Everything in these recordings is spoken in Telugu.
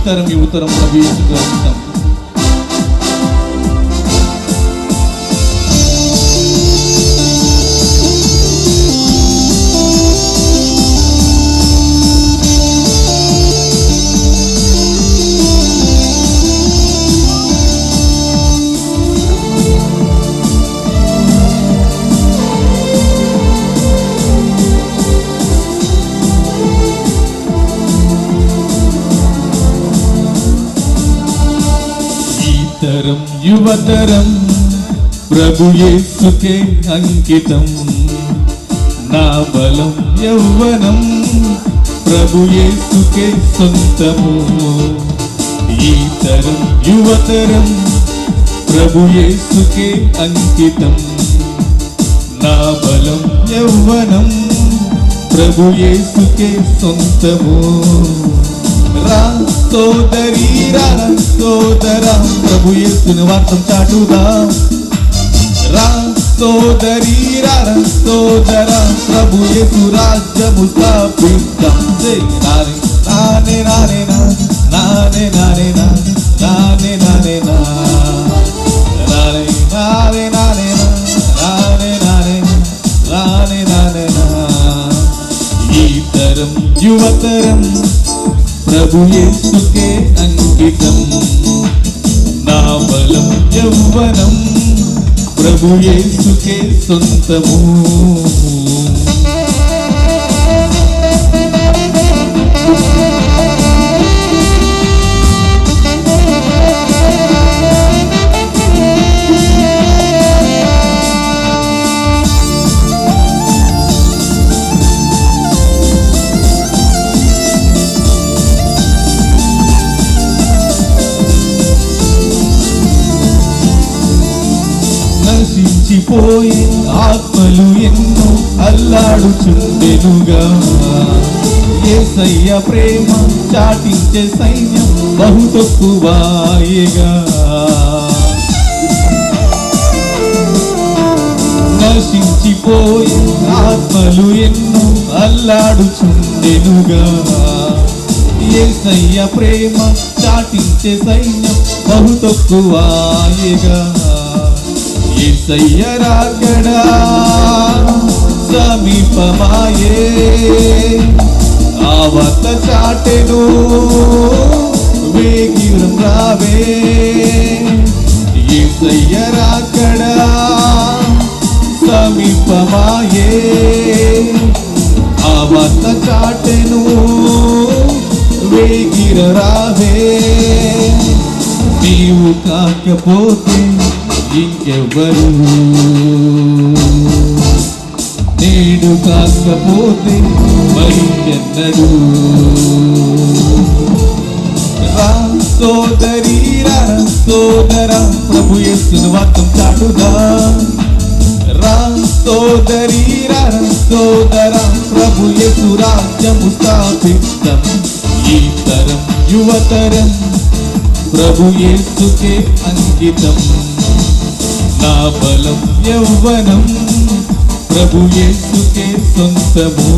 తరం ఈ ఉత్తరం ప్రవేశిస్తాం. తరం యువతరం ప్రభు యేసుకే అంకితం. నా బలం యౌవనం ప్రభు యేసుకే సొంతము. ఈ తరం యువతరం ప్రభు యేసుకే అంకితం. నా బలం యౌవనం ప్రభు యేసుకే సొంతము. రా సోదరీ రా సోదరా ప్రభు యేసుని వార్తం చాటుదాం. రా సోదరీ రా సోదరా ప్రభు యేసు రాజ్యము స్థాపిద్దాం. నానే నానే నానే నానే నానే నానే నానే నానే నానే నానే నానే నానే నానే. ఈ తరం యువతరం ప్రభు యేసుకే అంకితం. నా బలం యౌవనం ప్రభు యేసుకే సొంతము. నశించిపోయే ఆత్మలు ఎన్నో అల్లాడుచుండెనుగా. యేసయ్య ప్రేమ చాటించే సైన్యం బహు తక్కువాయేగా. నశించిపోయే ఆత్మలు ఎన్నో అల్లాడుచుండెనుగా. యేసయ్య ప్రేమ చాటించే సైన్యం బహు తక్కువాయేగా. యేసయ్య రాకడా సమీపమాయే, ఆవత చాటెను వేగిరం రావే. యేసయ్య రాకడా సమీపమాయే, ఆవత చాటెను వేగిర రావే. నీవు కాకపోతే ఇంకెవ్వరు, నేడు కాకపోతే మరింకెన్నడు. రా సోదరీ రా సోదరా ప్రభు యేసుని వార్తం చాటుదాం. రా సోదరీ రా సోదరా ప్రభు యేసు రాజ్యము స్థాపిద్దాం. ఈ తరం యువతరం ప్రభు యేసుకే అంకితం. నా బలం యౌవనం ప్రభు యేసుకే సొంతము.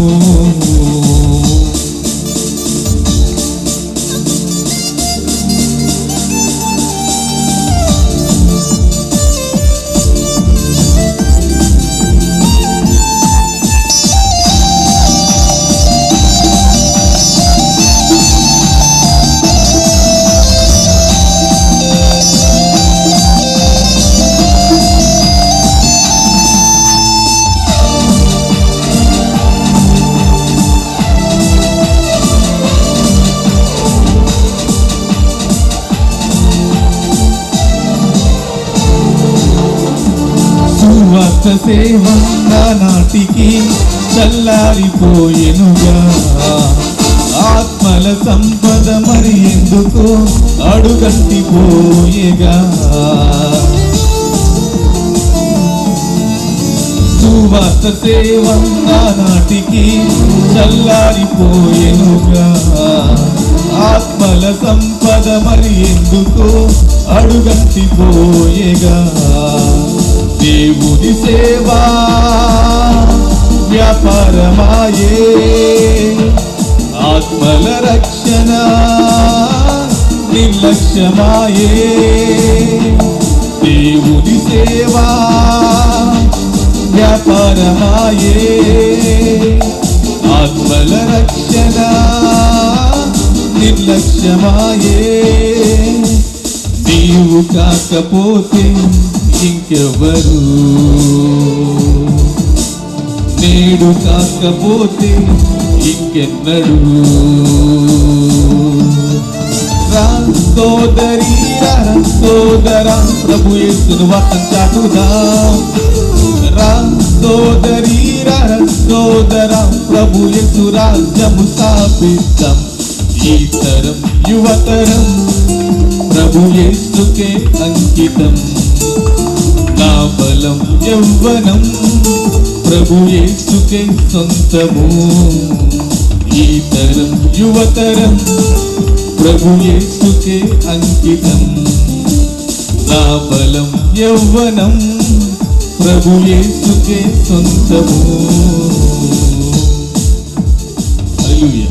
సువార్త సేవ నానాటికి చల్లారిపోయెనుగా. ఆత్మల సంపద మరి ఎందుకు అడుగంటిపోయేగా. సువార్త సేవ నానాటికి చల్లారిపోయెనుగా. ఆత్మల సంపద మరి ఎందుకు అడుగంటిపోయేగా. దేవుని సేవా వ్యాపారమాయే, ఆత్మల రక్షణ నిర్లక్ష్యమాయే దేవుని సేవా వ్యాపారమాయే ఆత్మల రక్షణ నిర్లక్ష్యమాయే నీవు కాకపోతే ఇంకెవరు నేడు కాకపోతే ఇంకెన్నడు సోదరి సోదరా ప్రభు యేసును వాక్యం చాటుదాం సోదరి సోదరా ప్రభు యేసు రాజ్యము స్థాపిద్దాం ఈ తరం యువతరం ప్రభు యేసుకే అంకితం నా బలం యవ్వనం ప్రభు యేసుకే సొంతము ఈ తరం యువతరం ప్రభు యేసుకే అంకితం నా బలం యవ్వనం ప్రభు యేసుకే సొంతము హల్లెలూయా.